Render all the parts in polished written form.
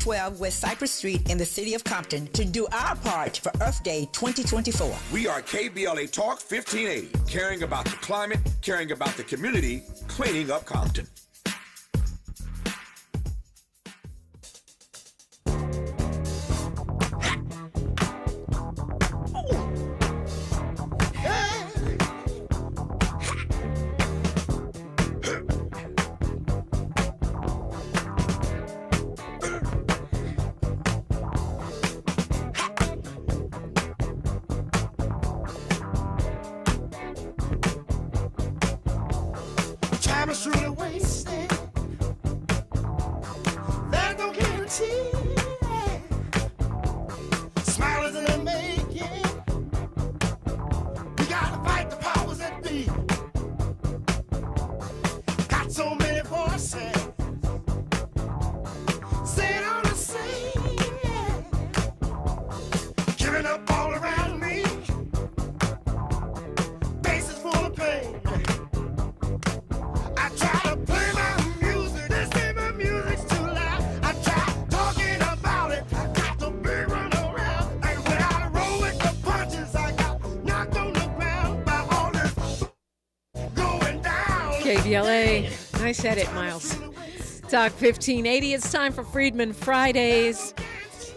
212 West Cypress Street in the city of Compton to do our part for Earth Day 2024. We are KBLA Talk 1580, caring about the climate, caring about the community, cleaning up Compton. KBLA. Nice edit, Miles. Talk 1580. It's time for Freedmen Fridays.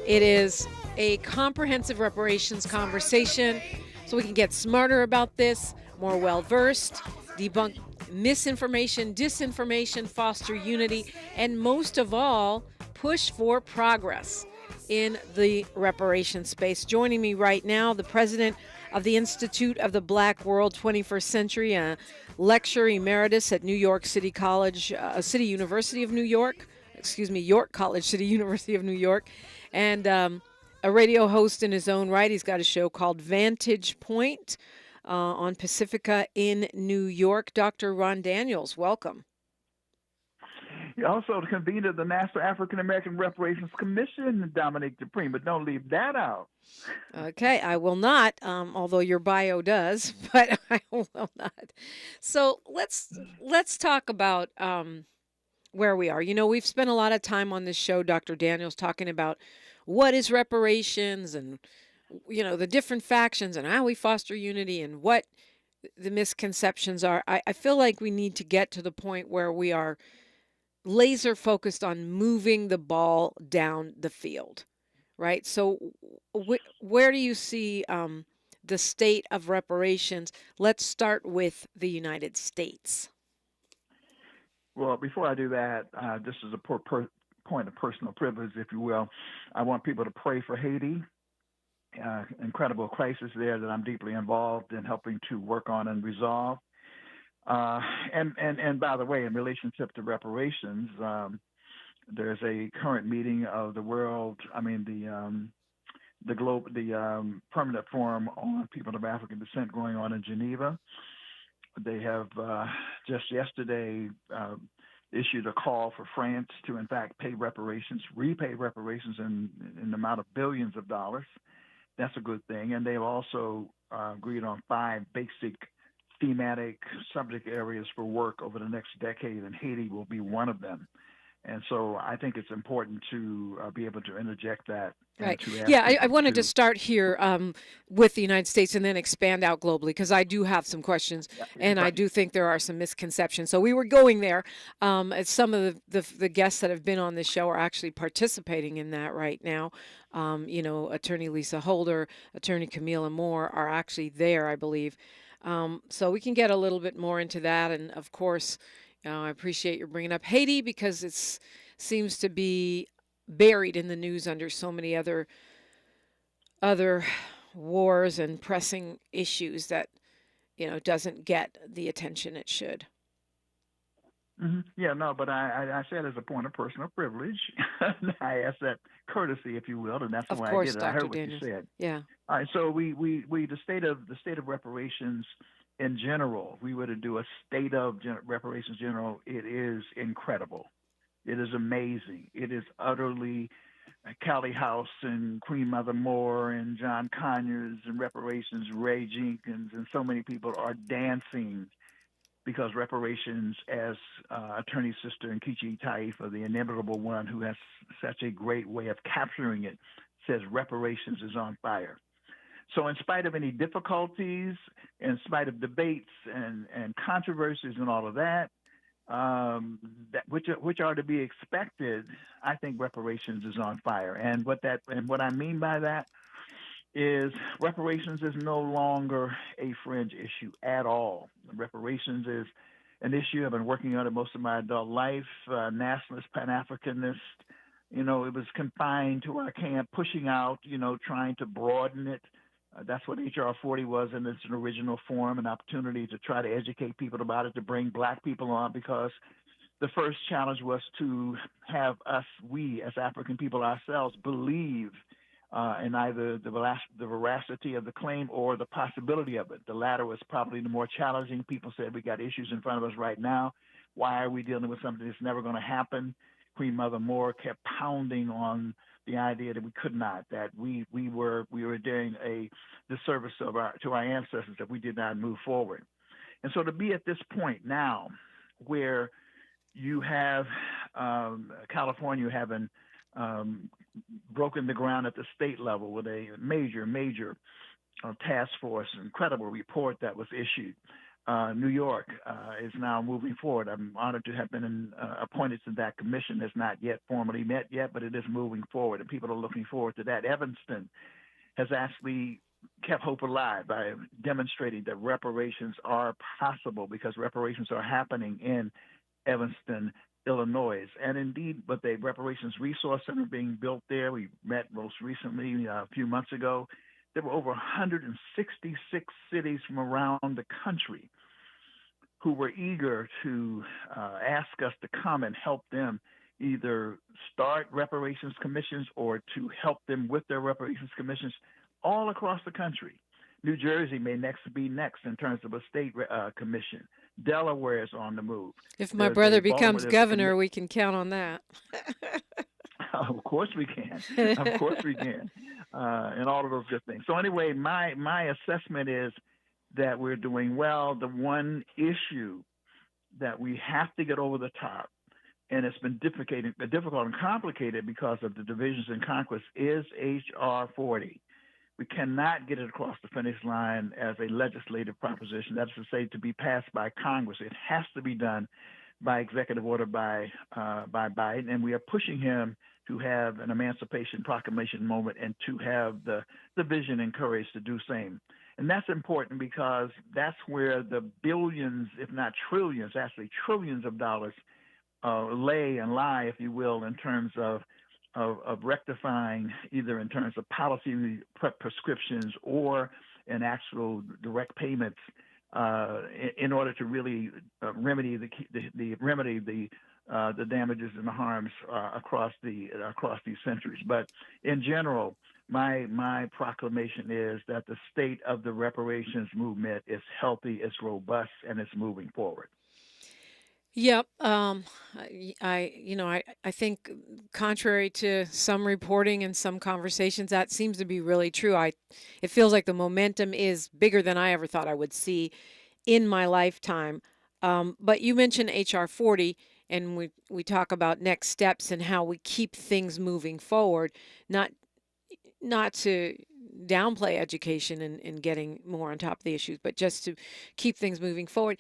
It is a comprehensive reparations conversation so we can get smarter about this, more well-versed, debunk misinformation, disinformation, foster unity, and most of all, push for progress in the reparations space. Joining me right now, the president of the Institute of the Black World 21st Century, lecturer emeritus at New York City College, City University of New York, York College, City University of New York, and a radio host in his own right. He's got a show called Vantage Point on Pacifica in New York. Dr. Ron Daniels, welcome. You're also the convener of the National African American Reparations Commission, Dominique DiPrima. Don't leave that out. Okay, I will not, although your bio does, but I will not. So let's talk about where we are. You know, we've spent a lot of time on this show, Dr. Daniels, talking about what is reparations and, you know, the different factions and how we foster unity and what the misconceptions are. I feel like we need to get to the point where we are laser focused on moving the ball down the field, right? So where do you see the state of reparations? Let's start with the United States. Well, before I do that, this is a point of personal privilege, if you will. I want people to pray for Haiti. Incredible crisis there that I'm deeply involved in helping to work on and resolve. And by the way, in relationship to reparations, there's a current meeting of the Permanent Forum on People of African Descent going on in Geneva. They have just yesterday issued a call for France to, in fact, repay reparations in the amount of billions of dollars. That's a good thing. And they've also agreed on 5 basic thematic subject areas for work over the next decade, and Haiti will be one of them. And so I think it's important to be able to interject that. Right. Yeah, I wanted to start here with the United States and then expand out globally, because I do have some questions, and I do think there are some misconceptions. So we were going there. Some of the guests that have been on this show are actually participating in that right now. You know, Attorney Lisa Holder, Attorney Camila Moore are actually there, I believe. So we can get a little bit more into that. And, of course, I appreciate you bringing up Haiti, because it seems to be buried in the news under so many other wars and pressing issues that, you know, doesn't get the attention it should. Mm-hmm. Yeah, no, but I said as a point of personal privilege. I asked that courtesy, if you will, and that's why I did it. Dr. I heard Daniels. what you said. Yeah. All right, so we the state of reparations in general, we were to do a state of reparations general. It is incredible. It is amazing. It is utterly Callie House and Queen Mother Moore and John Conyers and reparations, Ray Jenkins, and so many people are dancing because reparations, as Attorney Sister Nkechi Taifa, the inimitable one who has such a great way of capturing it, says reparations is on fire. So in spite of any difficulties, in spite of debates and controversies and all of that, which are to be expected, I think reparations is on fire. And what I mean by that is reparations is no longer a fringe issue at all. Reparations is an issue I've been working on it most of my adult life. Nationalist, Pan-Africanist, it was confined to our camp, pushing out, trying to broaden it. That's what H.R. 40 was in its original form, an opportunity to try to educate people about it, to bring Black people on, because the first challenge was to have we as African people ourselves, believe in either the veracity of the claim or the possibility of it. The latter was probably the more challenging. People said, we got issues in front of us right now. Why are we dealing with something that's never going to happen? Queen Mother Moore kept pounding on the idea that we could not, that we were doing a disservice to our ancestors, that we did not move forward. And so to be at this point now, where you have California having broken the ground at the state level with a major task force, incredible report that was issued. New York is now moving forward. I'm honored to have been appointed to that commission. It's not yet formally met yet, but it is moving forward, and people are looking forward to that. Evanston has actually kept hope alive by demonstrating that reparations are possible, because reparations are happening in Evanston, Illinois. And indeed, but the Reparations Resource Center being built there, we met most recently a few months ago. There were over 166 cities from around the country who were eager to ask us to come and help them either start reparations commissions or to help them with their reparations commissions all across the country. New Jersey may be next in terms of a state commission. Delaware is on the move. If my brother becomes governor, we can count on that. Of course we can. Of course we can. And all of those good things. So anyway, my assessment is that we're doing well. The one issue that we have to get over the top, and it's been difficult and complicated because of the divisions in Congress, is H.R. 40. We cannot get it across the finish line as a legislative proposition. That's to say, to be passed by Congress. It has to be done by executive order by Biden, and we are pushing him to have an Emancipation Proclamation moment and to have the vision and courage to do same. And that's important because that's where the billions, if not trillions, actually trillions of dollars lie, if you will, in terms of rectifying, either in terms of policy prescriptions or in actual direct payments in order to really remedy the damages and the harms across these centuries. But in general, my proclamation is that the state of the reparations movement is healthy, it's robust, and it's moving forward. Yep. I think contrary to some reporting and some conversations, that seems to be really true. It feels like the momentum is bigger than I ever thought I would see in my lifetime. But you mentioned HR 40, and we talk about next steps and how we keep things moving forward, not to downplay education and getting more on top of the issues, but just to keep things moving forward.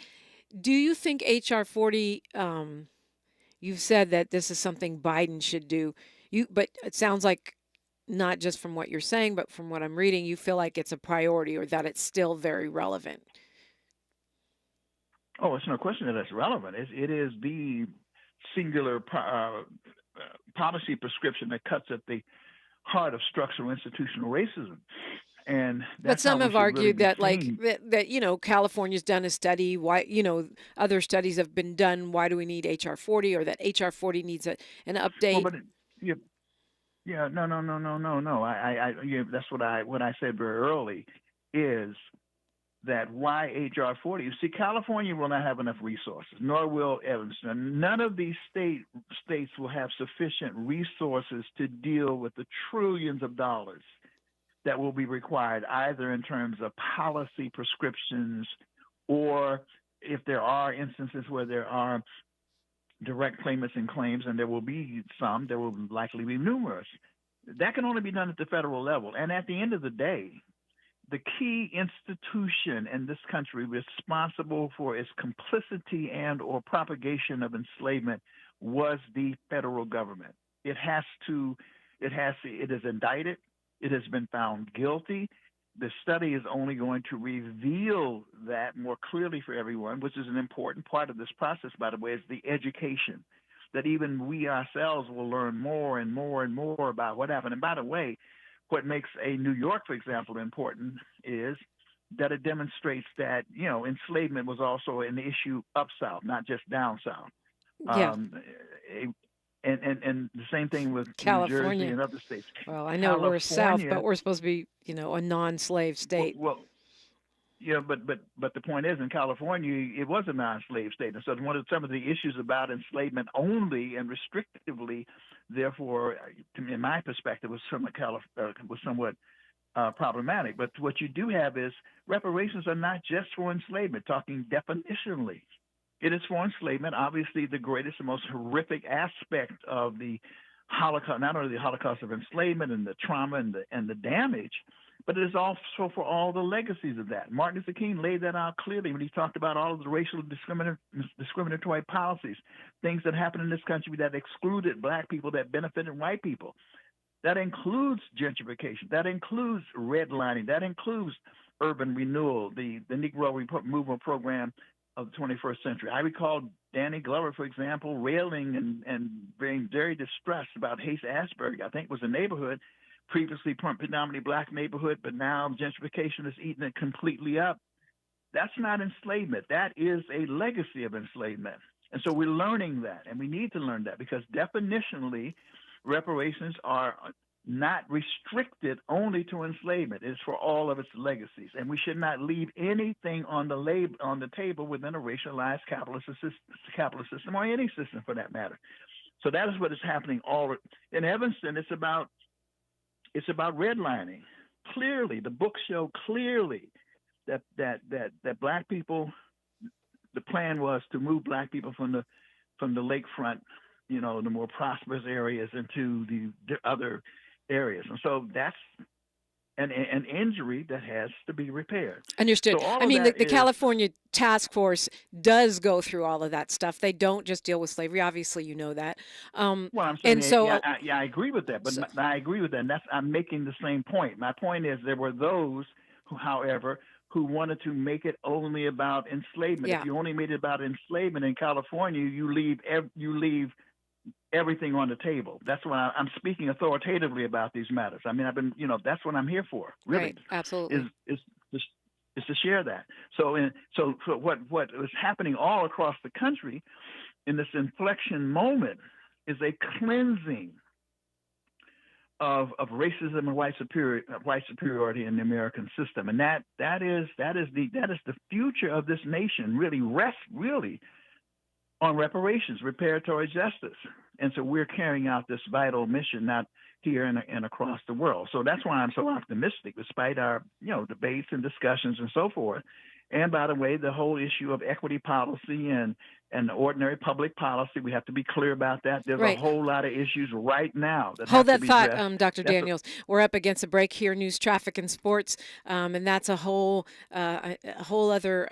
Do you think HR 40, you've said that this is something Biden should do, but it sounds like not just from what you're saying, but from what I'm reading, you feel like it's a priority or that it's still very relevant? Oh, it's no question that it's relevant. It is the singular policy prescription that cuts at the heart of structural institutional racism. But some have argued that, California's done a study. Why, other studies have been done. Why do we need HR 40, or that HR 40 needs an update? No. That's what I said very early is that why HR 40? You see, California will not have enough resources, nor will Evanston. None of these states will have sufficient resources to deal with the trillions of dollars that will be required, either in terms of policy prescriptions or if there are instances where there are direct claimants and claims, and there will be some, there will likely be numerous, that can only be done at the federal level. And at the end of the day, the key institution in this country responsible for its complicity and or propagation of enslavement was the federal government. It is indicted. It has been found guilty. The study is only going to reveal that more clearly for everyone, which is an important part of this process, by the way, is the education, that even we ourselves will learn more and more and more about what happened. And by the way, what makes a New York, for example, important is that it demonstrates that, enslavement was also an issue up south, not just down south. Yeah. And the same thing with California. New Jersey and other states. Well, I know we're south, but we're supposed to be, a non-slave state. Well, but the point is, in California, it was a non-slave state, and so some of the issues about enslavement only and restrictively, therefore, in my perspective, was somewhat problematic. But what you do have is reparations are not just for enslavement. Talking definitionally, it is for enslavement. Obviously, the greatest and most horrific aspect of the Holocaust, not only the Holocaust of enslavement and the trauma and the damage, but it is also for all the legacies of that. Martin Luther King laid that out clearly when he talked about all of the racial discriminatory policies, things that happened in this country that excluded black people, that benefited white people. That includes gentrification. That includes redlining. That includes urban renewal, the Negro Movement Program of the 21st century. I recall Danny Glover, for example, railing and being very distressed about Haight-Ashbury, I think was a neighborhood, previously predominantly black neighborhood, but now gentrification has eaten it completely up. That's not enslavement. That is a legacy of enslavement. And so we're learning that, and we need to learn that, because definitionally, reparations are not restricted only to enslavement. It's for all of its legacies. And we should not leave anything on the table within a racialized capitalist system, or any system for that matter. So that is what is happening all in Evanston. It's about redlining. Clearly, the books show clearly that black people, the plan was to move black people from the lakefront, the more prosperous areas, into the other areas. And so that's an injury that has to be repaired. Understood. So I mean, the California task force does go through all of that stuff. They don't just deal with slavery. Obviously, you know that. Well, I'm saying, I agree with that. But I agree with that. And I'm making the same point. My point is, there were those who, however, who wanted to make it only about enslavement. Yeah. If you only made it about enslavement in California, you leave everything on the table. That's why I'm speaking authoritatively about these matters. I mean, that's what I'm here for. Really, right, absolutely, is to share that. So what is happening all across the country in this inflection moment is a cleansing of racism and white superiority in the American system, and that is the future of this nation. Really rests on reparations, reparatory justice. And so we're carrying out this vital mission, not here and across the world. So that's why I'm so optimistic, despite our debates and discussions and so forth. And by the way, the whole issue of equity policy and ordinary public policy, we have to be clear about that. There's a whole lot of issues right now. Hold that thought, Dr. Daniels. We're up against a break here, news, traffic, and sports, and that's a whole other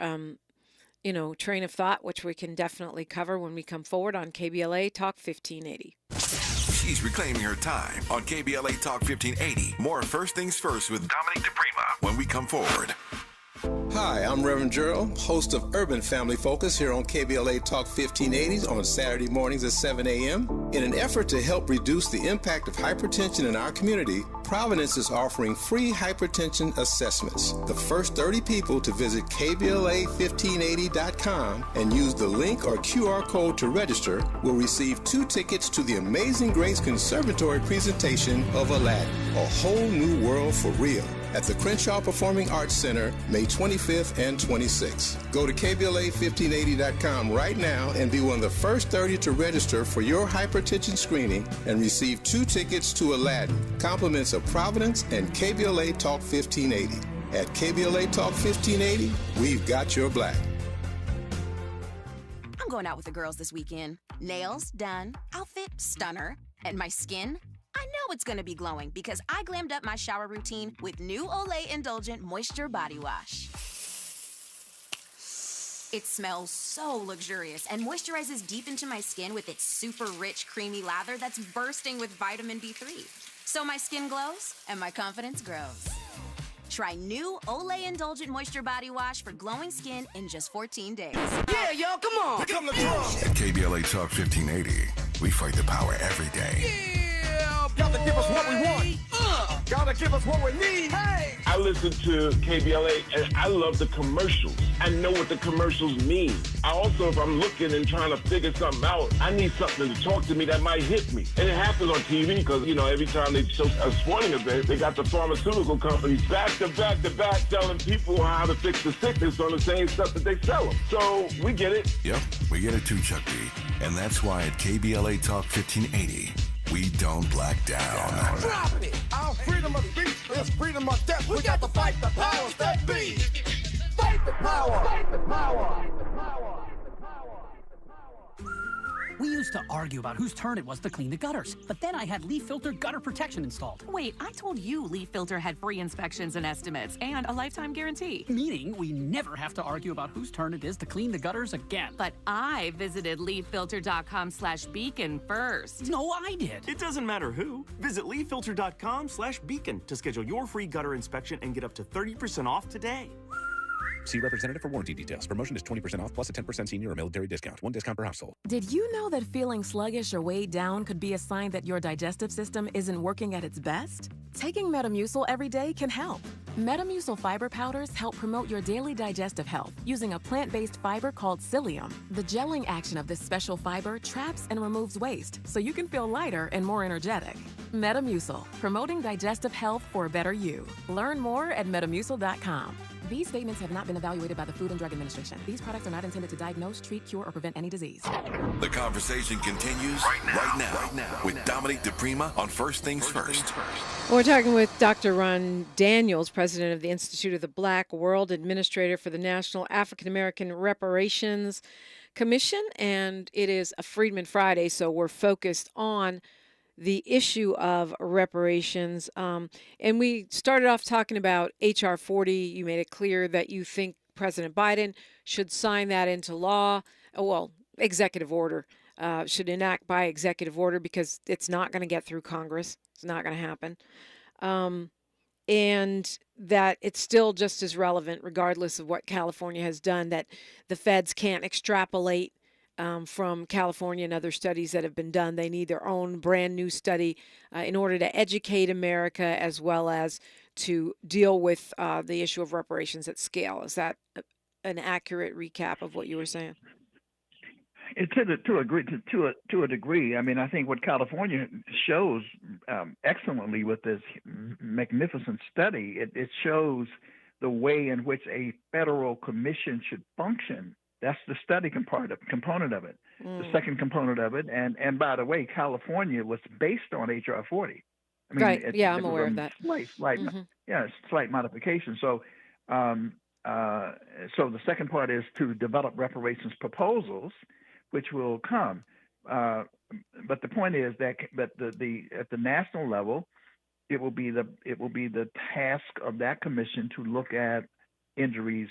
train of thought, which we can definitely cover when we come forward on KBLA Talk 1580. She's reclaiming her time on KBLA Talk 1580. More First Things First with Dominique DiPrima when we come forward. Hi, I'm Reverend Gerald, host of Urban Family Focus here on KBLA Talk 1580 on Saturday mornings at 7 a.m. In an effort to help reduce the impact of hypertension in our community, Providence is offering free hypertension assessments. The first 30 people to visit KBLA1580.com and use the link or QR code to register will receive 2 tickets to the Amazing Grace Conservatory presentation of Aladdin, A Whole New World for Real, at the Crenshaw Performing Arts Center, May 25th and 26th. Go to KBLA1580.com right now and be one of the first 30 to register for your hypertension screening and receive 2 tickets to Aladdin, compliments of Providence and KBLA Talk 1580. At KBLA Talk 1580, we've got your black. going out with the girls this weekend. Nails done, outfit stunner, and my skin? I know it's gonna be glowing because I glammed up my shower routine with new Olay Indulgent Moisture Body Wash. It smells so luxurious and moisturizes deep into my skin with its super rich, creamy lather that's bursting with vitamin B3. So my skin glows and my confidence grows. Try new Olay Indulgent Moisture Body Wash for glowing skin in just 14 days. Yeah, y'all, come on. At KBLA Talk 1580, we fight the power every day. Yeah, gotta give us what we want. Gotta give us what we need. Hey. I listen to KBLA and I love the commercials. I know what the commercials mean. I also, if I'm looking and trying to figure something out, I need something to talk to me that might hit me. And it happens on TV because, every time they show a sporting event, they got the pharmaceutical companies back to back telling people how to fix the sickness on the same stuff that they sell them. So we get it. Yep, we get it too, Chuck D. And that's why at KBLA Talk 1580, we don't black down. Drop it! Our freedom of speech is freedom of death. We got to fight the powers that be. Fight the power! Fight the power! We used to argue about whose turn it was to clean the gutters, but then I had Leaf Filter gutter protection installed. Wait, I told you Leaf Filter had free inspections and estimates and a lifetime guarantee. Meaning we never have to argue about whose turn it is to clean the gutters again. But I visited leaffilter.com/beacon first. No, I did. It doesn't matter who. Visit leaffilter.com/beacon to schedule your free gutter inspection and get up to 30% off today. See representative for warranty details. Promotion is 20% off plus a 10% senior or military discount. One discount per household. Did you know that feeling sluggish or weighed down could be a sign that your digestive system isn't working at its best? Taking Metamucil every day can help. Metamucil fiber powders help promote your daily digestive health using a plant-based fiber called psyllium. The gelling action of this special fiber traps and removes waste so you can feel lighter and more energetic. Metamucil, promoting digestive health for a better you. Learn more at metamucil.com. These statements have not been evaluated by the Food and Drug Administration. These products are not intended to diagnose, treat, cure, or prevent any disease. The conversation continues right now with Dominique DiPrima on First Things First. We're talking with Dr. Ron Daniels, president of the Institute of the Black World, administrator for the National African American Reparations Commission, and it is a Freedmen Friday, so we're focused on the issue of reparations. And we started off talking about H.R. 40. You made it clear that you think President Biden should sign that into law. Executive order. Should enact by executive order because it's not going to get through Congress. It's not going to happen. And that it's still just as relevant regardless of what California has done, that the feds can't extrapolate from California and other studies that have been done. They need their own brand new study in order to educate America as well as to deal with the issue of reparations at scale. Is that an accurate recap of what you were saying? To a degree. I mean, I think what California shows excellently with this magnificent study, it shows the way in which a federal commission should function. That's the study component of it. The second component of it, and by the way, California was based on H.R. 40. I mean, right. I'm aware of that. Slight modification. So, so the second part is to develop reparations proposals, which will come. But the point is that, at the national level, it will be the task of that commission to look at injuries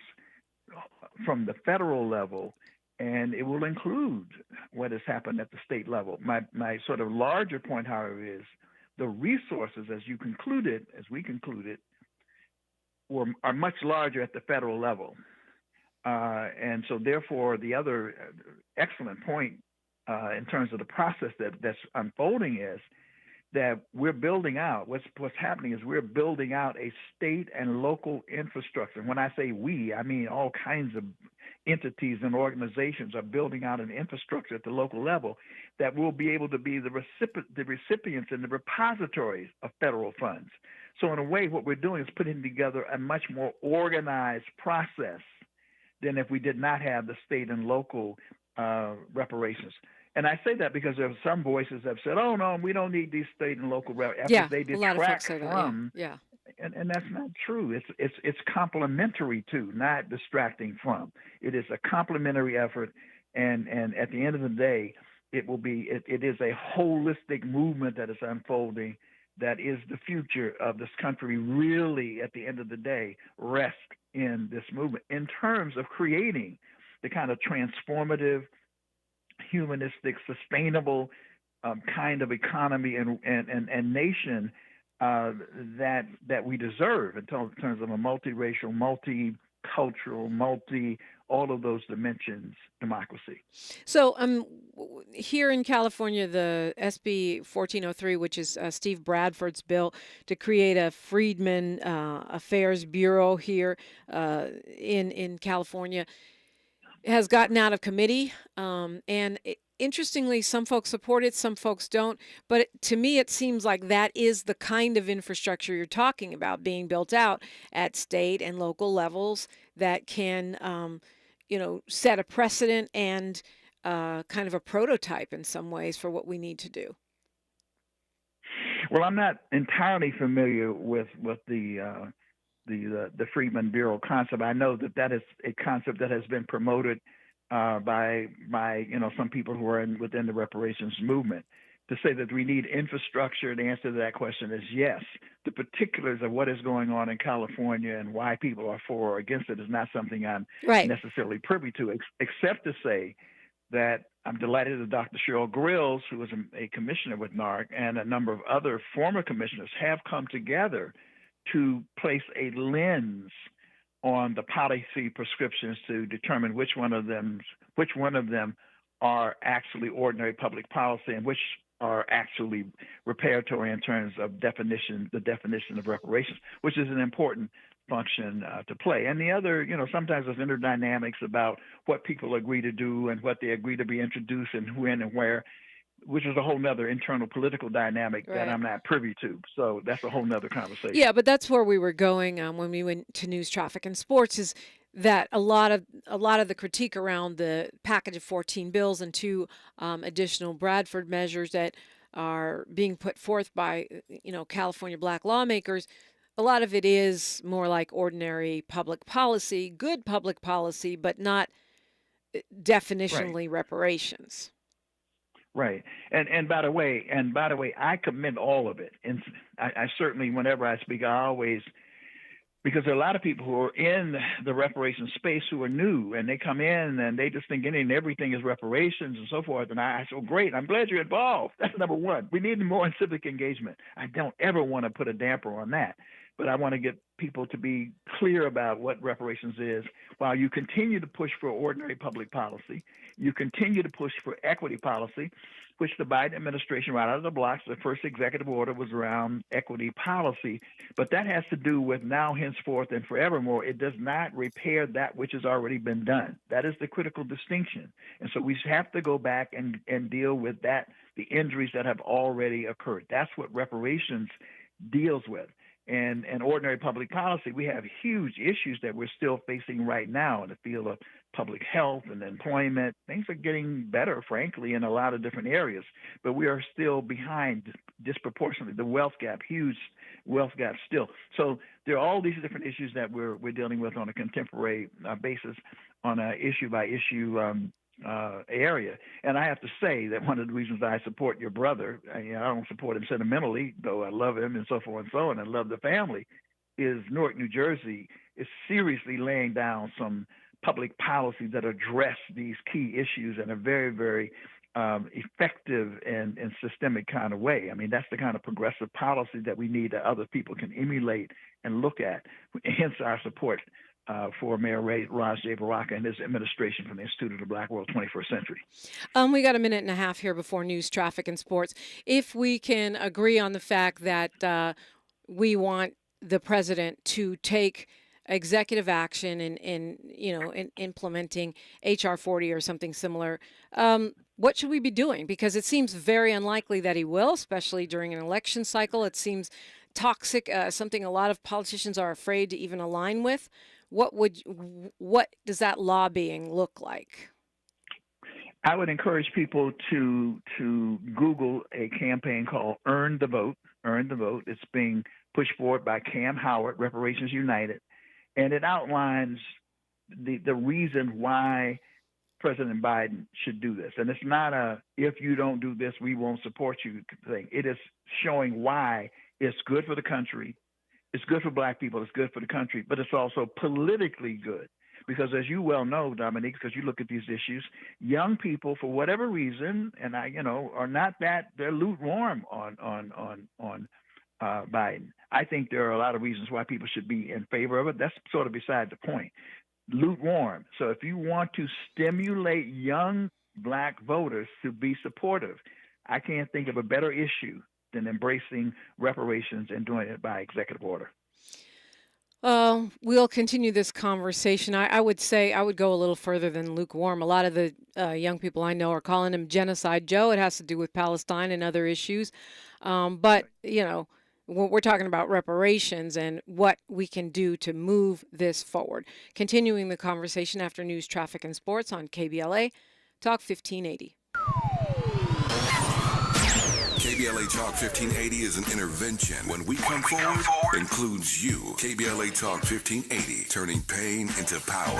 from the federal level, and it will include what has happened at the state level. My sort of larger point, however, is the resources, as we concluded, are much larger at the federal level. And so therefore, the other excellent point in terms of the process that's unfolding is that we're building out, what's happening is we're building out a state and local infrastructure. When I say we, I mean all kinds of entities and organizations are building out an infrastructure at the local level that will be able to be the recipients and the repositories of federal funds. So in a way, what we're doing is putting together a much more organized process than if we did not have the state and local reparations. And I say that because there are some voices that have said, "Oh no, we don't need these state and local efforts." Yeah, they a lot of folks say from. that. Yeah. And that's not true. It's complementary to, not distracting from. It is a complementary effort, And at the end of the day, it is a holistic movement that is unfolding that is the future of this country. Really, at the end of the day, rest in this movement in terms of creating the kind of transformative, humanistic, sustainable kind of economy and nation that we deserve in terms of a multiracial, multicultural, all of those dimensions democracy. So here in California, the SB 1403, which is Steve Bradford's bill to create a Freedmen Affairs Bureau here in California, has gotten out of committee. Interestingly, some folks support it, some folks don't. But to me, it seems like that is the kind of infrastructure you're talking about being built out at state and local levels that can, set a precedent and kind of a prototype in some ways for what we need to do. Well, I'm not entirely familiar with the Freedmen Bureau concept. I know that is a concept that has been promoted by some people who are within the reparations movement. To say that we need infrastructure, the answer to that question is yes. The particulars of what is going on in California and why people are for or against it is not something I'm necessarily privy to, except to say that I'm delighted that Dr. Cheryl Grills, who was a commissioner with NARC, and a number of other former commissioners have come together to place a lens on the policy prescriptions to determine which one of them are actually ordinary public policy and which are actually reparatory in terms of the definition of reparations, which is an important function to play. And the other, sometimes there's interdynamics about what people agree to do and what they agree to be introduced and when and where, which is a whole nother internal political dynamic that I'm not privy to. So that's a whole nother conversation. Yeah, but that's where we were going when we went to news, traffic, and sports, is that a lot of the critique around the package of 14 bills and 2 additional Bradford measures that are being put forth by California black lawmakers, a lot of it is more like ordinary public policy, good public policy, but not definitionally reparations. Right. And by the way, I commend all of it. And I certainly, whenever I speak, I always, because there are a lot of people who are in the reparations space who are new, and they come in and they just think anything and everything is reparations and so forth. And I say, oh, great, I'm glad you're involved. That's number one. We need more civic engagement. I don't ever want to put a damper on that. But I want to get people to be clear about what reparations is while you continue to push for ordinary public policy. You continue to push for equity policy, which the Biden administration, right out of the blocks, the first executive order was around equity policy. But that has to do with now, henceforth, and forevermore. It does not repair that which has already been done. That is the critical distinction. And so we have to go back and deal with that, the injuries that have already occurred. That's what reparations deals with. And ordinary public policy, we have huge issues that we're still facing right now in the field of public health and employment. Things are getting better, frankly, in a lot of different areas, but we are still behind disproportionately. The wealth gap, huge wealth gap still. So there are all these different issues that we're dealing with on a contemporary basis, on a issue by issue area. And I have to say that one of the reasons I support your brother, I don't support him sentimentally, though I love him and so forth and so on, and love the family, is Newark, New Jersey is seriously laying down some public policies that address these key issues in a very, very effective and systemic kind of way. I mean, that's the kind of progressive policy that we need that other people can emulate and look at, hence our support for Mayor Raj J. Baraka and his administration from the Institute of the Black World 21st Century. We got a minute and a half here before news, traffic, and sports. If we can agree on the fact that we want the president to take executive action in implementing HR 40 or something similar, what should we be doing? Because it seems very unlikely that he will, especially during an election cycle. It seems toxic, something a lot of politicians are afraid to even align with. What does that lobbying look like? I would encourage people to Google a campaign called Earn the Vote. Earn the Vote. It's being pushed forward by Cam Howard, Reparations United, and it outlines the reason why President Biden should do this. And it's not a, if you don't do this, we won't support you thing. It is showing why it's good for the country. It's good for black people. It's good for the country, but it's also politically good. Because as you well know, Dominique, because you look at these issues, young people, for whatever reason, and are not that, they're lukewarm on Biden. I think there are a lot of reasons why people should be in favor of it. That's sort of beside the point. Lukewarm. So if you want to stimulate young black voters to be supportive, I can't think of a better issue than embracing reparations and doing it by executive order. We'll continue this conversation. I would say I would go a little further than lukewarm. A lot of the young people I know are calling him Genocide Joe. It has to do with Palestine and other issues. But, we're talking about reparations and what we can do to move this forward. Continuing the conversation after news, traffic, and sports on KBLA, Talk 1580. KBLA Talk 1580 is an intervention. When we come forward, includes you. KBLA Talk 1580, turning pain into power.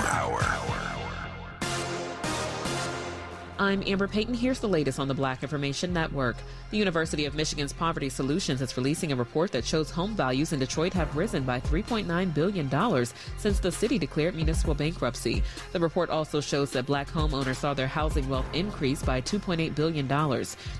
I'm Amber Payton. Here's the latest on the Black Information Network. The University of Michigan's Poverty Solutions is releasing a report that shows home values in Detroit have risen by $3.9 billion since the city declared municipal bankruptcy. The report also shows that black homeowners saw their housing wealth increase by $2.8 billion.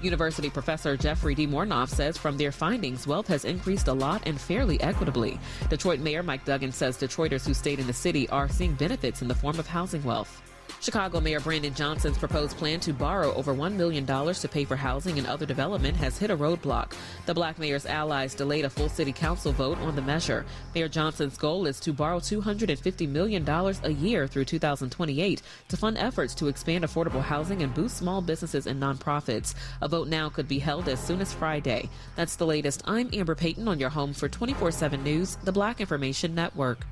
University professor Jeffrey D. Mornoff says from their findings, wealth has increased a lot and fairly equitably. Detroit Mayor Mike Duggan says Detroiters who stayed in the city are seeing benefits in the form of housing wealth. Chicago Mayor Brandon Johnson's proposed plan to borrow over $1 million to pay for housing and other development has hit a roadblock. The black mayor's allies delayed a full city council vote on the measure. Mayor Johnson's goal is to borrow $250 million a year through 2028 to fund efforts to expand affordable housing and boost small businesses and nonprofits. A vote now could be held as soon as Friday. That's the latest. I'm Amber Payton on your home for 24/7 News, the Black Information Network.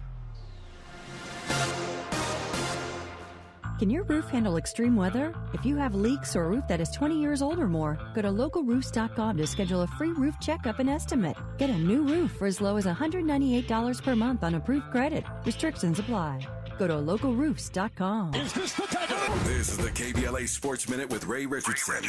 Can your roof handle extreme weather? If you have leaks or a roof that is 20 years old or more, go to localroofs.com to schedule a free roof checkup and estimate. Get a new roof for as low as $198 per month on approved credit. Restrictions apply. Go to localroofs.com. This is the KBLA Sports Minute with Ray Richardson.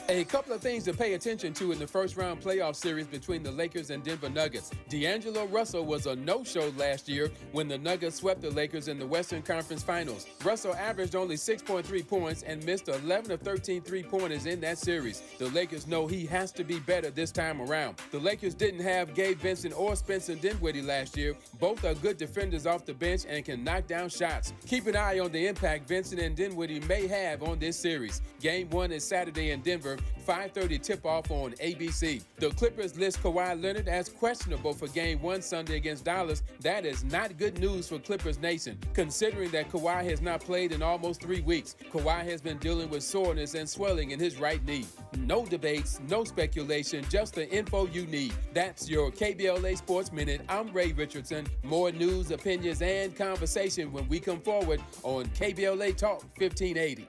A couple of things to pay attention to in the first round playoff series between the Lakers and Denver Nuggets. D'Angelo Russell was a no-show last year when the Nuggets swept the Lakers in the Western Conference Finals. Russell averaged only 6.3 points and missed 11 of 13 three-pointers in that series. The Lakers know he has to be better this time around. The Lakers didn't have Gabe Vincent or Spencer Dinwiddie last year. Both are good defenders off the bench and can knock down shots. Keep an eye on the impact Vincent and Dinwiddie may have on this series. Game 1 is Saturday in Denver, 5:30 tip-off on ABC. The Clippers list Kawhi Leonard as questionable for Game 1 Sunday against Dallas. That is not good news for Clippers Nation, considering that Kawhi has not played in almost 3 weeks. Kawhi has been dealing with soreness and swelling in his right knee. No debates, no speculation, just the info you need. That's your KBLA Sports Minute. I'm Ray Richardson. More news, opinions, and conversation when we come forward on KBLA Talk 1580.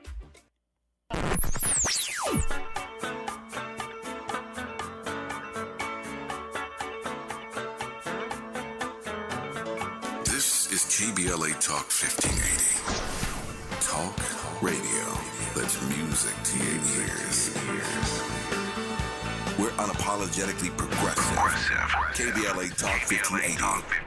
This is KBLA Talk 1580. Talk radio that's music to your ears. We're unapologetically progressive. KBLA Talk 1580.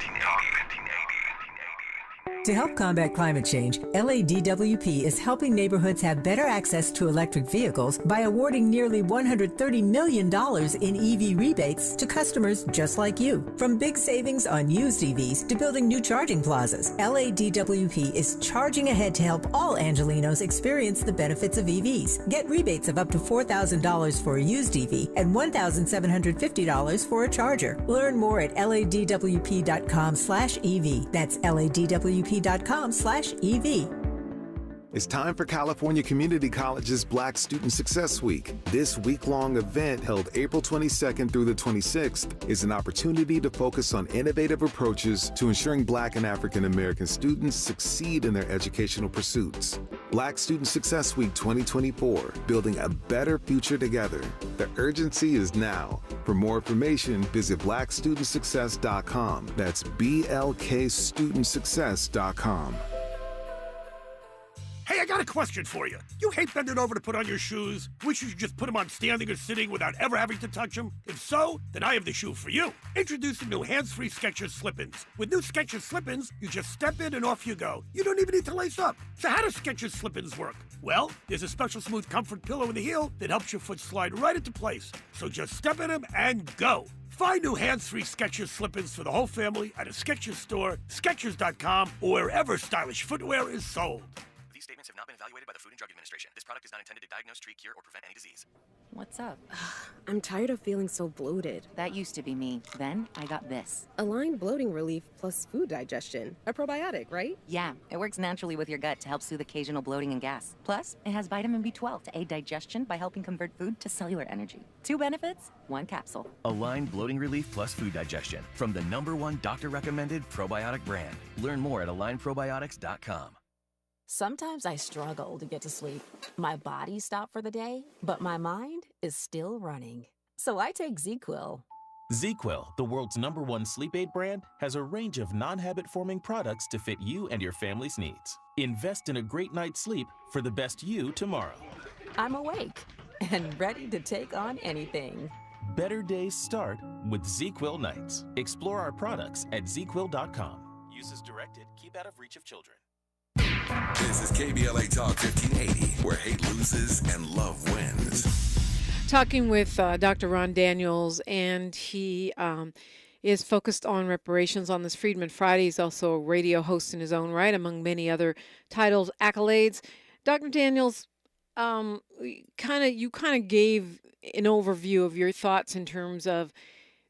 To help combat climate change, LADWP is helping neighborhoods have better access to electric vehicles by awarding nearly $130 million in EV rebates to customers just like you. From big savings on used EVs to building new charging plazas, LADWP is charging ahead to help all Angelenos experience the benefits of EVs. Get rebates of up to $4,000 for a used EV and $1,750 for a charger. Learn more at ladwp.com/EV. That's ladwp.com/EV. It's time for California Community College's Black Student Success Week. This week-long event, held April 22nd through the 26th, is an opportunity to focus on innovative approaches to ensuring Black and African American students succeed in their educational pursuits. Black Student Success Week 2024, building a better future together. The urgency is now. For more information, visit blackstudentsuccess.com. That's blkstudentsuccess.com. got a question for you. You hate bending over to put on your shoes? Wish you could just put them on standing or sitting without ever having to touch them? If so, then I have the shoe for you. Introducing new hands-free Skechers Slip-ins. With new Skechers Slip-ins, you just step in and off you go. You don't even need to lace up. So how do Skechers Slip-ins work? Well, there's a special smooth comfort pillow in the heel that helps your foot slide right into place. So just step in them and go. Find new hands-free Skechers Slip-ins for the whole family at a Skechers store, Skechers.com, or wherever stylish footwear is sold. These statements have not been evaluated by the Food and Drug Administration. This product is not intended to diagnose, treat, cure, or prevent any disease. What's up? I'm tired of feeling so bloated. That used to be me. Then I got this. Align Bloating Relief plus food digestion. A probiotic, right? Yeah, it works naturally with your gut to help soothe occasional bloating and gas. Plus, it has vitamin B12 to aid digestion by helping convert food to cellular energy. 2 benefits, 1 capsule. Align Bloating Relief plus food digestion from the #1 doctor-recommended probiotic brand. Learn more at alignprobiotics.com. Sometimes I struggle to get to sleep. My body stopped for the day, but my mind is still running. So I take ZQuil. ZQuil, the world's #1 sleep aid brand, has a range of non-habit-forming products to fit you and your family's needs. Invest in a great night's sleep for the best you tomorrow. I'm awake and ready to take on anything. Better days start with ZQuil nights. Explore our products at ZQuil.com. Use as directed. Keep out of reach of children. This is KBLA Talk 1580, where hate loses and love wins. Talking with Dr. Ron Daniels, and he is focused on reparations on this Freedmen Fridays, also a radio host in his own right, among many other titles, accolades. Dr. Daniels, you kind of gave an overview of your thoughts in terms of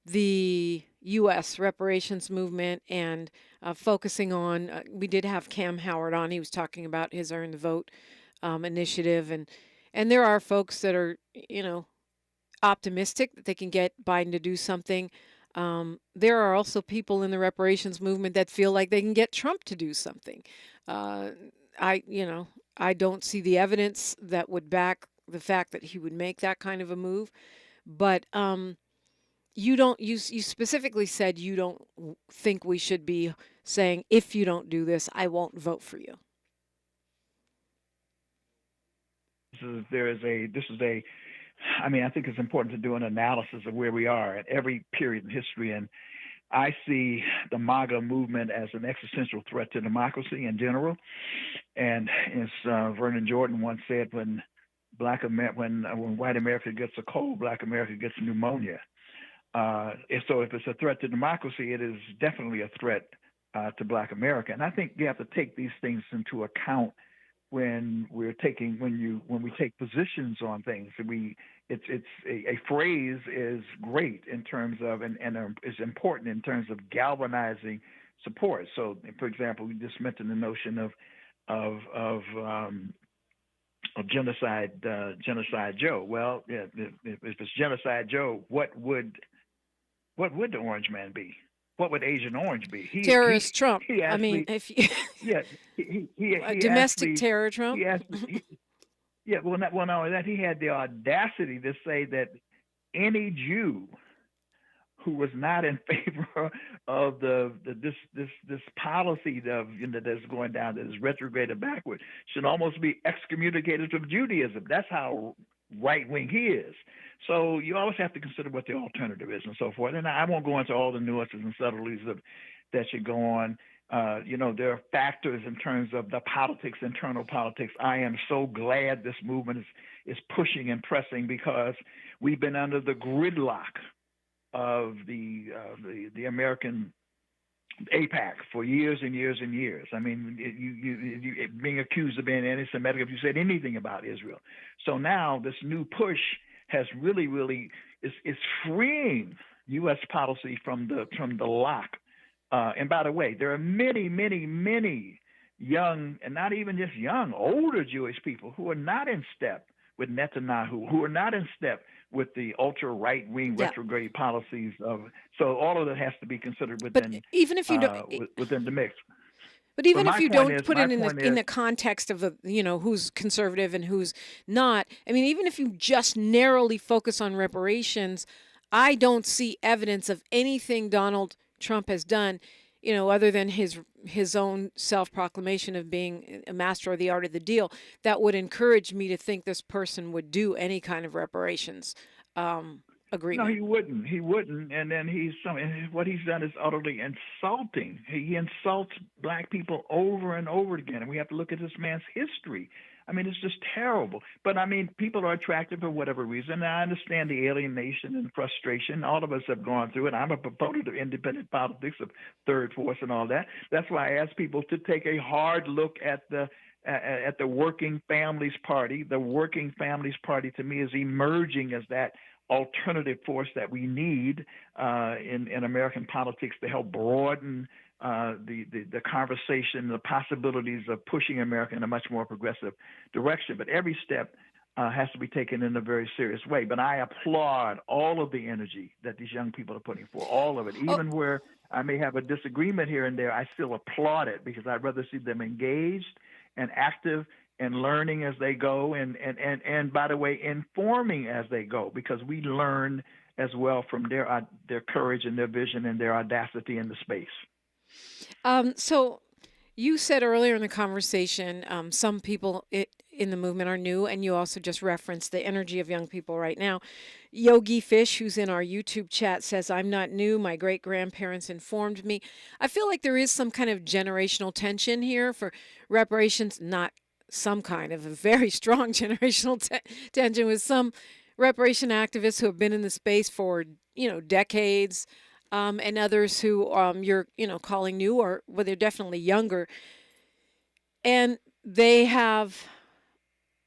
the U.S. reparations movement and focusing on, we did have Cam Howard on. He was talking about his Earn the Vote initiative. And there are folks that are, optimistic that they can get Biden to do something. There are also people in the reparations movement that feel like they can get Trump to do something. I don't see the evidence that would back the fact that he would make that kind of a move. But you specifically said you don't think we should be saying, if you don't do this, I won't vote for you. I think it's important to do an analysis of where we are at every period in history. And I see the MAGA movement as an existential threat to democracy in general. And as Vernon Jordan once said, when white America gets a cold, Black America gets pneumonia. So if it's a threat to democracy, it is definitely a threat to Black America. And I think you have to take these things into account when we take positions on things. It's a phrase is great in terms of and is important in terms of galvanizing support. So, for example, we just mentioned the notion of genocide Joe. Well, if it's genocide Joe, what would the Orange Man be? What would Agent Orange be? Terrorist Trump. Domestic terror Trump. Not only that, he had the audacity to say that any Jew who was not in favor of this policy that's going down, that is retrograded backward, should almost be excommunicated from Judaism. That's how right-wing he is. So you always have to consider what the alternative is and so forth. And I won't go into all the nuances and subtleties that should go on. There are factors in terms of the politics, internal politics. I am so glad this movement is pushing and pressing, because we've been under the gridlock of the American AIPAC for years and years and years. I mean, you being accused of being anti-Semitic if you said anything about Israel. So now this new push has really is freeing U.S. policy from the lock. And by the way, there are many young, and not even just young, older Jewish people who are not in step with Netanyahu, who are not in step with the ultra right-wing retrograde policies of. So all of that has to be considered within. But even if you don't, within the mix. But even if you don't put it in the context of who's conservative and who's not, I mean, even if you just narrowly focus on reparations, I don't see evidence of anything Donald Trump has done other than his own self-proclamation of being a master of the art of the deal, that would encourage me to think this person would do any kind of reparations agreement. No, he wouldn't. He wouldn't. And then what he's done is utterly insulting. He insults black people over and over again. And we have to look at this man's history. I mean, it's just terrible. But I mean, people are attracted for whatever reason. And I understand the alienation and frustration. All of us have gone through it. I'm a proponent of independent politics, of third force and all that. That's why I ask people to take a hard look at the Working Families Party. The Working Families Party, to me, is emerging as that alternative force that we need in American politics to help broaden the conversation, the possibilities of pushing America in a much more progressive direction. But every step has to be taken in a very serious way. But I applaud all of the energy that these young people are putting forth, all of it. Even where I may have a disagreement here and there, I still applaud it because I'd rather see them engaged and active and learning as they go, and by the way, informing as they go, because we learn as well from their courage and their vision and their audacity in the space. So you said earlier in the conversation, some people in the movement are new, and you also just referenced the energy of young people right now. Yogi Fish, who's in our YouTube chat, says, I'm not new. My great-grandparents informed me. I feel like there is some kind of generational tension here for reparations, not some kind of a very strong generational tension with some reparation activists who have been in the space for, decades, and others who you're, calling new, or well, they're definitely younger. And they have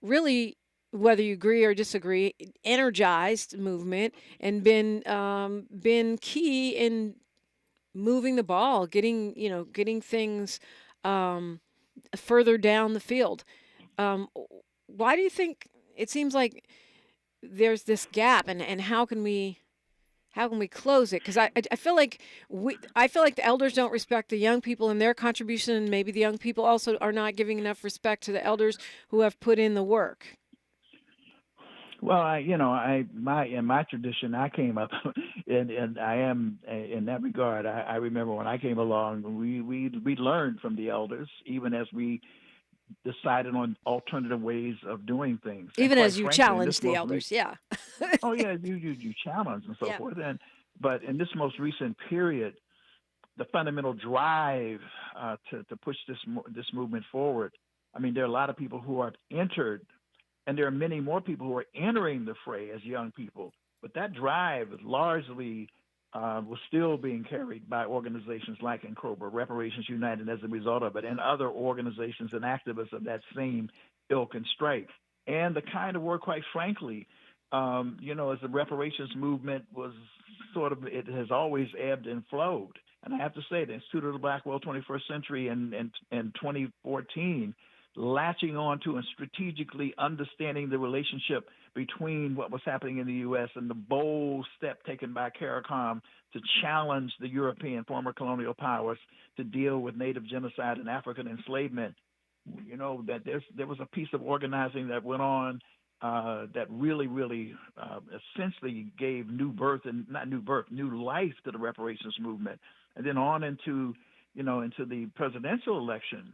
really, whether you agree or disagree, energized movement and been key in moving the ball, getting things further down the field. Why do you think it seems like there's this gap, and how can we close it? Because I feel like the elders don't respect the young people and their contribution, and maybe the young people also are not giving enough respect to the elders who have put in the work. Well, in my tradition, I came up, and I am in that regard. I remember when I came along, we learned from the elders, even as we decided on alternative ways of doing things. Even as you challenged the elders, yeah. Oh yeah, you challenge and so forth. But in this most recent period, the fundamental drive to push this movement forward. I mean, there are a lot of people who have entered. And there are many more people who are entering the fray as young people. But that drive largely was still being carried by organizations like NCOBRA, Reparations United as a result of it, and other organizations and activists of that same ilk and stripe. And the kind of work, quite frankly, as the reparations movement was it has always ebbed and flowed. And I have to say, the Institute of the Black World 21st Century in 2014, latching on to and strategically understanding the relationship between what was happening in the U.S. and the bold step taken by CARICOM to challenge the European former colonial powers to deal with Native genocide and African enslavement. That there was a piece of organizing that went on that really essentially gave new life to the reparations movement, and then on into the presidential election,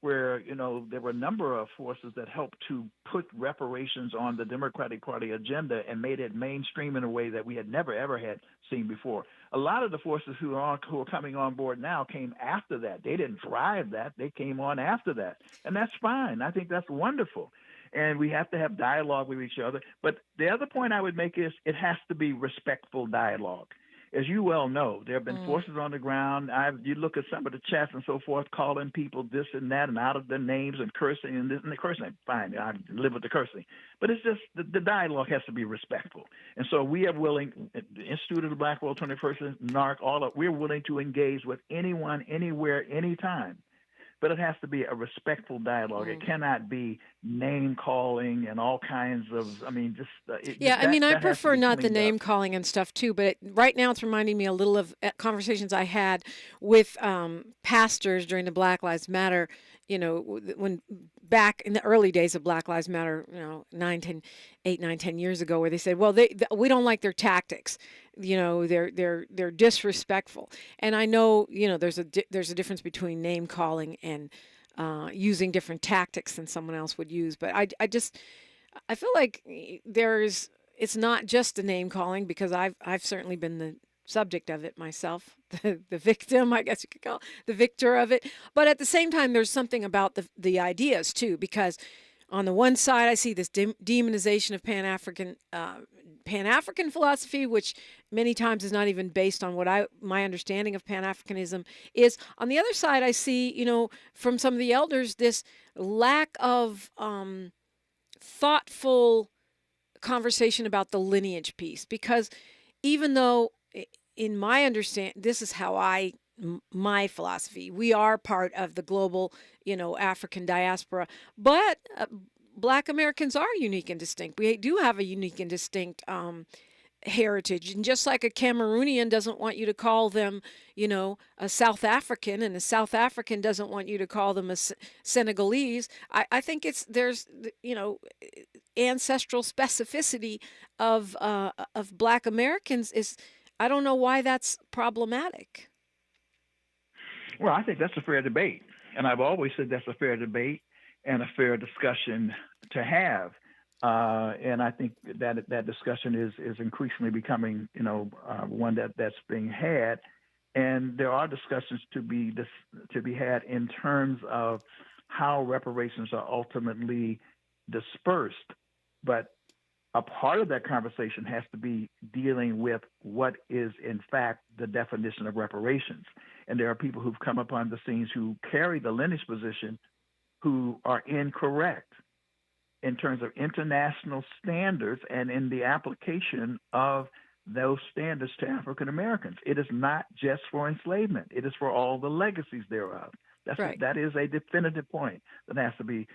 where, there were a number of forces that helped to put reparations on the Democratic Party agenda and made it mainstream in a way that we had never, ever had seen before. A lot of the forces who are coming on board now came after that. They didn't drive that. They came on after that. And that's fine. I think that's wonderful. And we have to have dialogue with each other. But the other point I would make is it has to be respectful dialogue. As you well know, there have been forces on the ground. You look at some of the chats and so forth, calling people this and that and out of their names and cursing and this and the cursing. Fine, I live with the cursing. But it's just the dialogue has to be respectful. And so we are willing, the Institute of the Black World 21st, NARC, we're willing to engage with anyone, anywhere, anytime. But it has to be a respectful dialogue. It cannot be name calling and all kinds of. I prefer not the name calling and stuff too. But right now, it's reminding me a little of conversations I had with pastors during the Black Lives Matter. When back in the early days of Black Lives Matter, 8, 9, 10 years ago, where they said, well, we don't like their tactics. they're disrespectful. And I know, there's a difference between name calling and using different tactics than someone else would use. But I feel like it's not just the name calling, because I've certainly been the subject of it myself, the victim, I guess you could call it, the victor of it. But at the same time, there's something about the ideas too, because on the one side, I see this demonization of Pan-African philosophy, which many times is not even based on what my understanding of Pan-Africanism is. On the other side, I see, from some of the elders, this lack of thoughtful conversation about the lineage piece, because even though in my understanding, this is how my philosophy, we are part of the global, African diaspora, but Black Americans are unique and distinct. We do have a unique and distinct heritage. And just like a Cameroonian doesn't want you to call them, a South African, and a South African doesn't want you to call them a Senegalese, I think there's ancestral specificity of Black Americans is, I don't know why that's problematic. Well, I think that's a fair debate. And I've always said that's a fair debate and a fair discussion to have. And I think that discussion is increasingly becoming, one that's being had. And there are discussions to be had in terms of how reparations are ultimately dispersed. But a part of that conversation has to be dealing with what is, in fact, the definition of reparations. And there are people who've come upon the scenes who carry the lineage position who are incorrect in terms of international standards and in the application of those standards to African Americans. It is not just for enslavement. It is for all the legacies thereof. Right. That is a definitive point that has to be.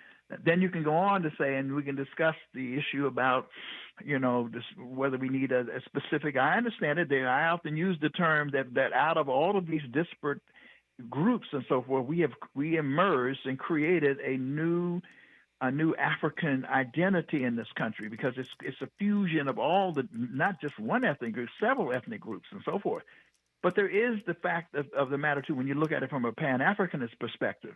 Then you can go on to say, and we can discuss the issue about, whether we need a specific. I understand it. I often use the term that out of all of these disparate groups and so forth, we emerged and created a new African identity in this country, because it's a fusion of all not just one ethnic group, several ethnic groups and so forth. But there is the fact of the matter too, when you look at it from a Pan-Africanist perspective,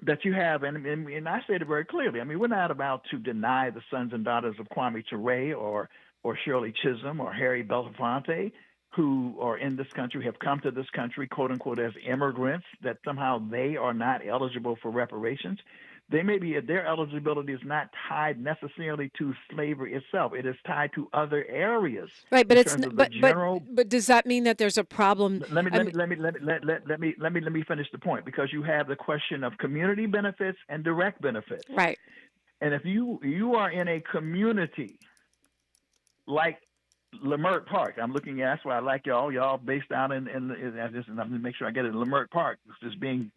that you have, and I said it very clearly. I mean, we're not about to deny the sons and daughters of Kwame Ture or Shirley Chisholm or Harry Belafonte, who are in this country, have come to this country, quote unquote, as immigrants, that somehow they are not eligible for reparations. They may be, their eligibility is not tied necessarily to slavery itself. It is tied to other areas. Right, but but does that mean that there's a problem? Let me finish the point, because you have the question of community benefits and direct benefits. Right. And if you are in a community like Leimert Park, I'm looking at, that's why I like y'all based down in and I'm going to make sure I get it, Leimert Park, which is being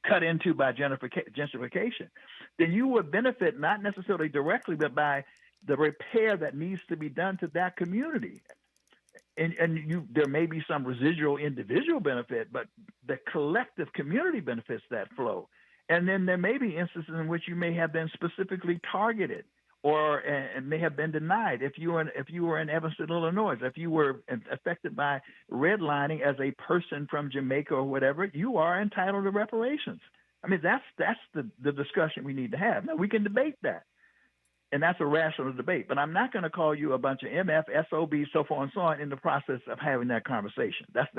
cut into by gentrification, then you would benefit not necessarily directly, but by the repair that needs to be done to that community. And there may be some residual individual benefit, but the collective community benefits that flow. And then there may be instances in which you may have been specifically targeted or may have been denied. If you were in Evanston, Illinois, if you were affected by redlining as a person from Jamaica or whatever, you are entitled to reparations. I mean, that's the discussion we need to have. Now, we can debate that, and that's a rational debate. But I'm not going to call you a bunch of MF, SOB, so forth and so on in the process of having that conversation. That's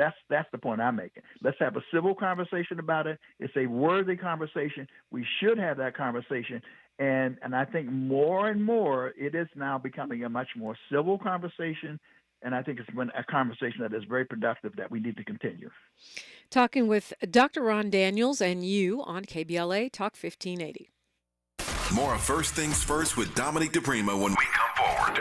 the point I'm making. Let's have a civil conversation about it. It's a worthy conversation. We should have that conversation. And I think more and more it is now becoming a much more civil conversation. And I think it's been a conversation that is very productive that we need to continue. Talking with Dr. Ron Daniels and you on KBLA Talk 1580. More of First Things First with Dominique DiPrima when we come forward.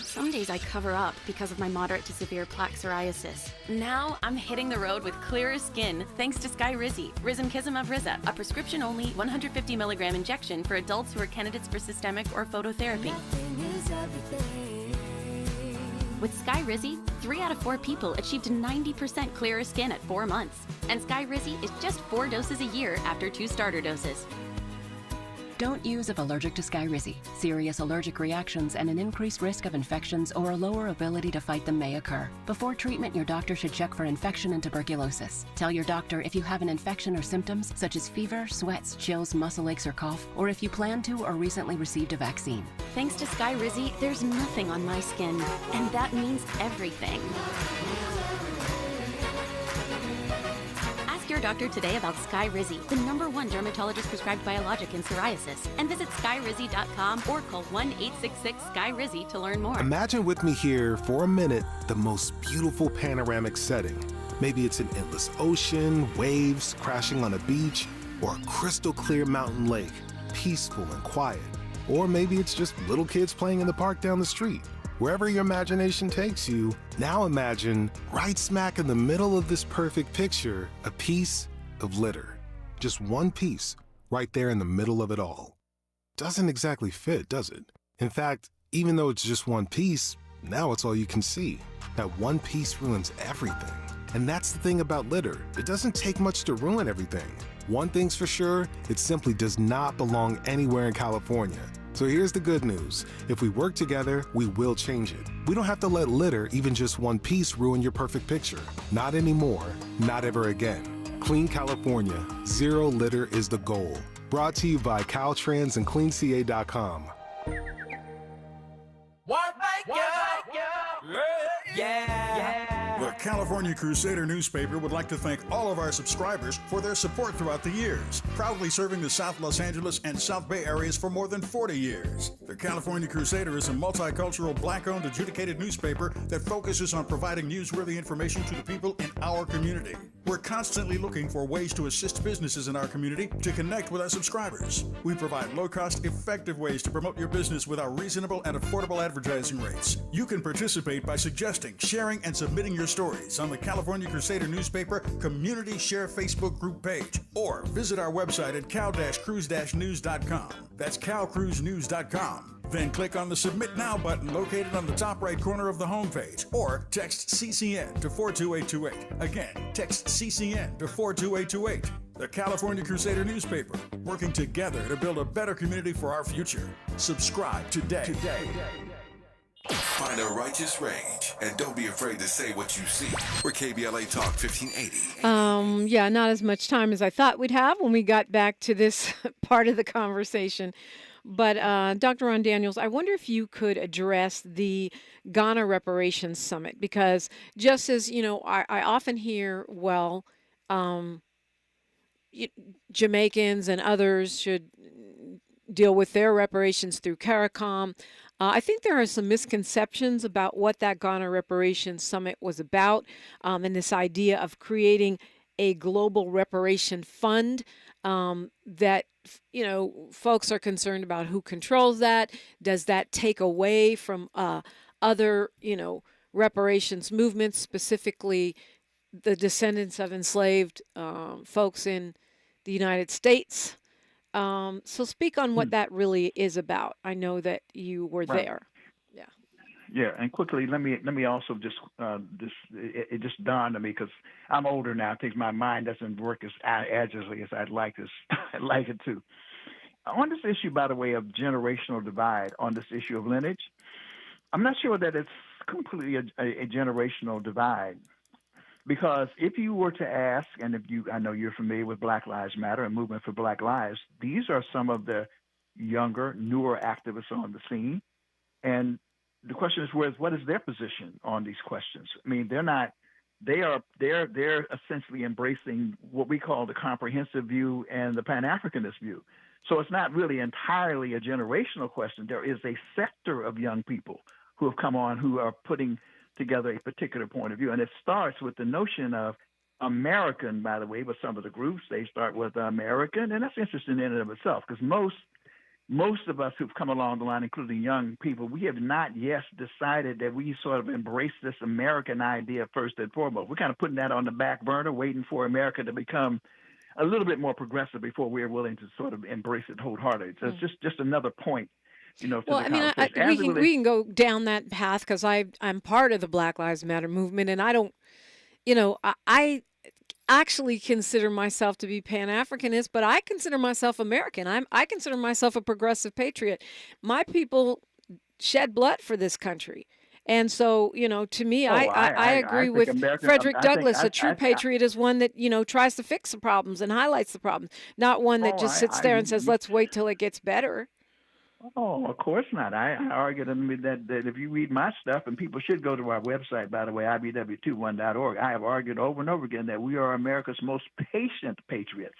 Some days I cover up because of my moderate to severe plaque psoriasis. Now I'm hitting the road with clearer skin thanks to Skyrizi, Rizumkizumab Riza, a prescription-only 150 milligram injection for adults who are candidates for systemic or phototherapy. With Skyrizi, 3 out of 4 people achieved 90% clearer skin at 4 months. And Skyrizi is just 4 doses a year after 2 starter doses. Don't use if allergic to Skyrizi. Serious allergic reactions and an increased risk of infections or a lower ability to fight them may occur. Before treatment, your doctor should check for infection and tuberculosis. Tell your doctor if you have an infection or symptoms such as fever, sweats, chills, muscle aches, or cough, or if you plan to or recently received a vaccine. Thanks to Skyrizi, there's nothing on my skin, and that means everything. Your doctor today about Skyrizi, the #1 dermatologist-prescribed biologic in psoriasis, and visit skyrizi.com or call 1-866-SKY-RIZZI to learn more. Imagine with me here for a minute the most beautiful panoramic setting. Maybe it's an endless ocean, waves crashing on a beach, or a crystal clear mountain lake, peaceful and quiet. Or maybe it's just little kids playing in the park down the street. Wherever your imagination takes you, now imagine right smack in the middle of this perfect picture, a piece of litter. Just one piece right there in the middle of it all. Doesn't exactly fit, does it? In fact, even though it's just one piece, now it's all you can see. That one piece ruins everything. And that's the thing about litter. It doesn't take much to ruin everything. One thing's for sure, it simply does not belong anywhere in California. So here's the good news. If we work together, we will change it. We don't have to let litter, even just one piece, ruin your perfect picture. Not anymore, not ever again. Clean California, zero litter is the goal. Brought to you by Caltrans and CleanCA.com. The California Crusader newspaper would like to thank all of our subscribers for their support throughout the years, proudly serving the South Los Angeles and South Bay areas for more than 40 years. The California Crusader is a multicultural, black-owned, adjudicated newspaper that focuses on providing newsworthy information to the people in our community. We're constantly looking for ways to assist businesses in our community to connect with our subscribers. We provide low-cost, effective ways to promote your business with our reasonable and affordable advertising rates. You can participate by suggesting, sharing, and submitting your stories on the California Crusader newspaper Community Share Facebook group page, or visit our website at cal-cruise-news.com. That's calcruisenews.com. Then click on the Submit Now button located on the top right corner of the homepage, or text CCN to 42828. Again, text CCN to 42828. The California Crusader newspaper, working together to build a better community for our future. Subscribe today. Find a righteous rage, and don't be afraid to say what you see. We're KBLA Talk 1580. Yeah, not as much time as I thought we'd have when we got back to this part of the conversation. But Dr. Ron Daniels, I wonder if you could address the Ghana Reparations Summit, because just as, you know, I often hear, well, Jamaicans and others should deal with their reparations through CARICOM. I think there are some misconceptions about what that Ghana Reparations Summit was about, and this idea of creating a global reparation fund that, you know, folks are concerned about who controls that. Does that take away from other, you know, reparations movements, specifically the descendants of enslaved folks in the United States? So speak on what that really is about. I know that you were there. Yeah, and quickly, let me also just it just dawned on me, because I'm older now. I think my mind doesn't work as agilely as I'd like it to. On this issue, by the way, of generational divide, on this issue of lineage, I'm not sure that it's completely a generational divide. Because if you were to ask, and I know you're familiar with Black Lives Matter and Movement for Black Lives, these are some of the younger, newer activists on the scene. And the question is, what is their position on these questions? I mean, they're essentially embracing what we call the comprehensive view and the Pan-Africanist view. So it's not really entirely a generational question. There is a sector of young people who have come on who are putting together a particular point of view. And it starts with the notion of American, by the way, but some of the groups, they start with American, and that's interesting in and of itself, because most of us who've come along the line, including young people, we have not yet decided that we sort of embrace this American idea first and foremost. We're kind of putting that on the back burner, waiting for America to become a little bit more progressive before we're willing to sort of embrace it wholeheartedly. So it's just another point. You know, well, I mean, we can go down that path, because I'm part of the Black Lives Matter movement, and I don't, you know, I actually consider myself to be Pan-Africanist, but I consider myself American. I consider myself a progressive patriot. My people shed blood for this country. And so, to me, I agree think with American, Frederick I think, Douglass. A true patriot is one that, tries to fix the problems and highlights the problems, not one that just sits there and says, let's wait till it gets better. Oh, of course not. I argue that if you read my stuff, and people should go to our website, by the way, ibw21.org, I have argued over and over again that we are America's most patient patriots.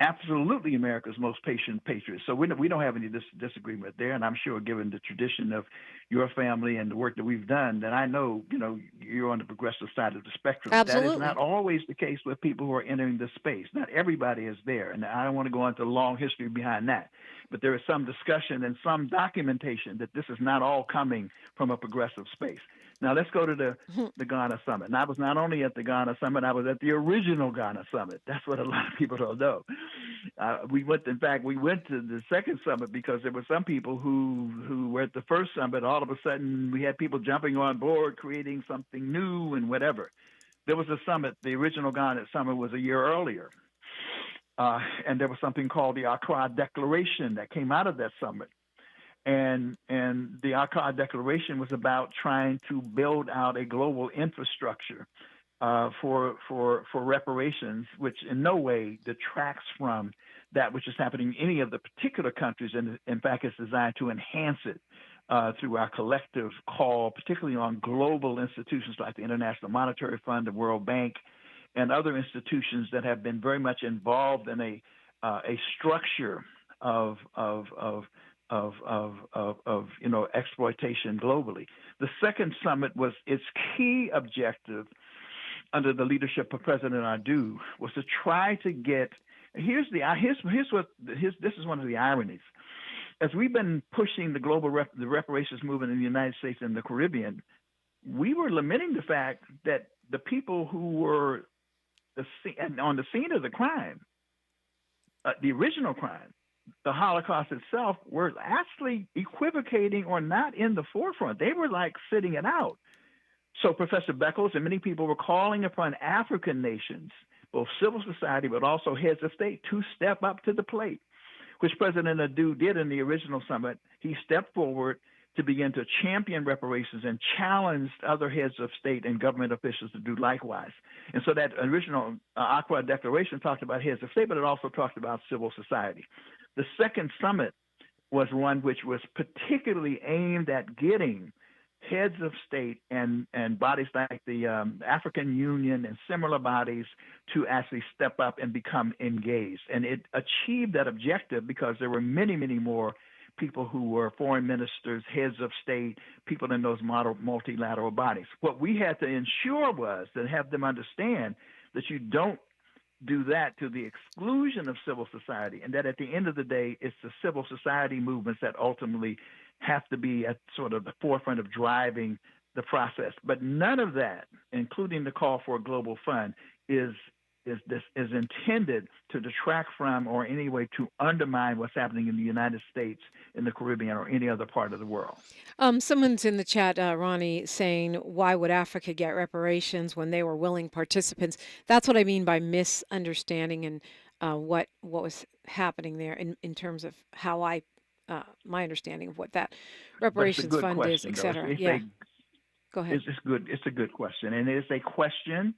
Absolutely America's most patient patriots. So we don't have any disagreement there, and I'm sure given the tradition of your family and the work that we've done, that I know, you're on the progressive side of the spectrum. Absolutely. That is not always the case with people who are entering this space. Not everybody is there, and I don't want to go into the long history behind that. But there is some discussion and some documentation that this is not all coming from a progressive space. Now, let's go to the Ghana Summit. And I was not only at the Ghana Summit, I was at the original Ghana Summit. That's what a lot of people don't know. We went to the second summit because there were some people who were at the first summit. All of a sudden, we had people jumping on board, creating something new and whatever. There was a summit. The original Ghana Summit was a year earlier. And there was something called the Accra Declaration that came out of that summit. And the Accra Declaration was about trying to build out a global infrastructure for reparations, which in no way detracts from that which is happening in any of the particular countries. And in fact, it's designed to enhance it through our collective call, particularly on global institutions like the International Monetary Fund, the World Bank, and other institutions that have been very much involved in a structure of exploitation globally. The second summit was its key objective under the leadership of President Adu was to try to get. This is one of the ironies. As we've been pushing the global the reparations movement in the United States and the Caribbean, we were lamenting the fact that the people who were on the scene of the crime, the original crime, the Holocaust itself, were actually equivocating or not in the forefront. They were like sitting it out. So Professor Beckles and many people were calling upon African nations, both civil society but also heads of state, to step up to the plate, which President Adu did in the original summit. He stepped forward to begin to champion reparations and challenged other heads of state and government officials to do likewise. And so that original Accra Declaration talked about heads of state, but it also talked about civil society. The second summit was one which was particularly aimed at getting heads of state and bodies like the African Union and similar bodies to actually step up and become engaged. And it achieved that objective because there were many, many more people who were foreign ministers, heads of state, people in those multilateral bodies. What we had to ensure was to have them understand that you don't do that to the exclusion of civil society, and that at the end of the day, it's the civil society movements that ultimately have to be at sort of the forefront of driving the process. But none of that, including the call for a global fund, is intended to detract from or any way to undermine what's happening in the United States, in the Caribbean, or any other part of the world. Someone's in the chat, Ronnie, saying, why would Africa get reparations when they were willing participants? That's what I mean by misunderstanding and what was happening there in terms of how my understanding of what that reparations fund is, et cetera. Go ahead. It's a good question, and it is a question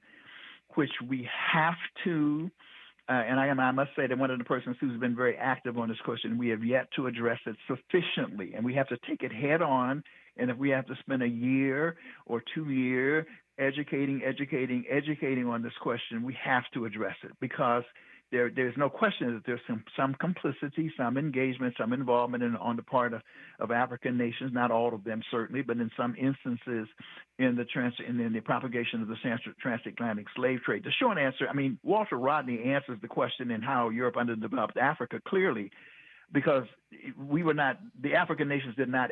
which we have to, and I must say that one of the persons who's been very active on this question, we have yet to address it sufficiently, and we have to take it head on. And if we have to spend a year or 2 years educating on this question, we have to address it, because there's no question that there's some complicity, some engagement, some involvement on the part of African nations, not all of them certainly, but in some instances in the propagation of the transatlantic slave trade. The short answer, Walter Rodney answers the question in How Europe Underdeveloped Africa clearly, because the African nations did not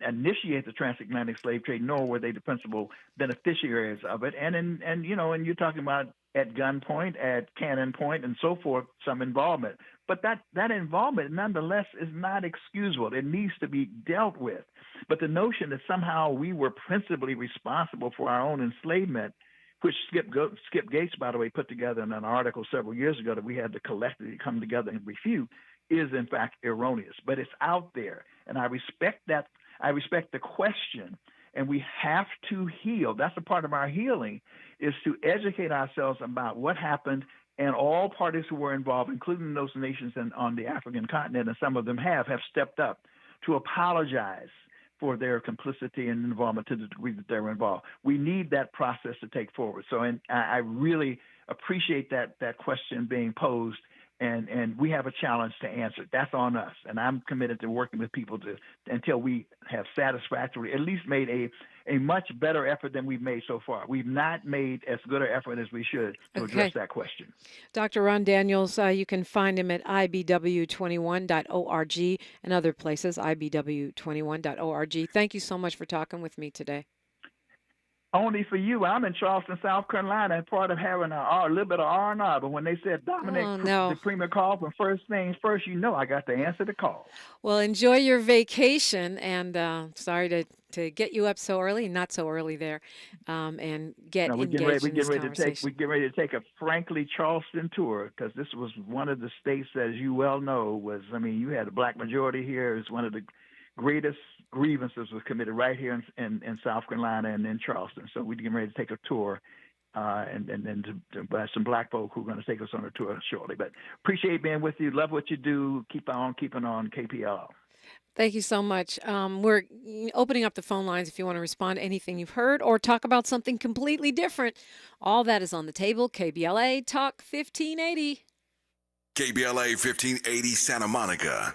initiate the transatlantic slave trade, nor were they the principal beneficiaries of it. And you're talking about at gunpoint, at cannon point, and so forth, some involvement. But that involvement, nonetheless, is not excusable. It needs to be dealt with. But the notion that somehow we were principally responsible for our own enslavement which Skip Gates, by the way, put together in an article several years ago that we had to collectively come together and refute, is in fact erroneous. But it's out there, and I respect that. I respect the question, and we have to heal. That's a part of our healing, is to educate ourselves about what happened, and all parties who were involved, including those nations on the African continent, and some of them have stepped up to apologize for their complicity and involvement to the degree that they were involved. We need that process to take forward. So, and I really appreciate that question being posed, and we have a challenge to answer. That's on us, and I'm committed to working with people until we have satisfactorily at least made a much better effort than we've made so far. We've not made as good an effort as we should to address that question. Dr. Ron Daniels, you can find him at ibw21.org and other places, ibw21.org. Thank you so much for talking with me today. Only for you. I'm in Charleston, South Carolina, and part of having a little bit of R&R. But when they said Dominique DiPrima called for first things first, I got to answer the call. Well, enjoy your vacation, and sorry to get you up so early, not so early there, and get engaged in this conversation. We get ready to take a frankly Charleston tour, because this was one of the states, as you well know, you had a black majority here. It's one of the greatest grievances was committed right here in South Carolina and in Charleston. So we're getting ready to take a tour, and then to some black folk who are going to take us on a tour shortly. But appreciate being with you. Love what you do. Keep on keeping on, KPLA. Thank you so much. We're opening up the phone lines if you want to respond to anything you've heard or talk about something completely different. All that is on the table. KBLA Talk 1580. KBLA 1580 Santa Monica.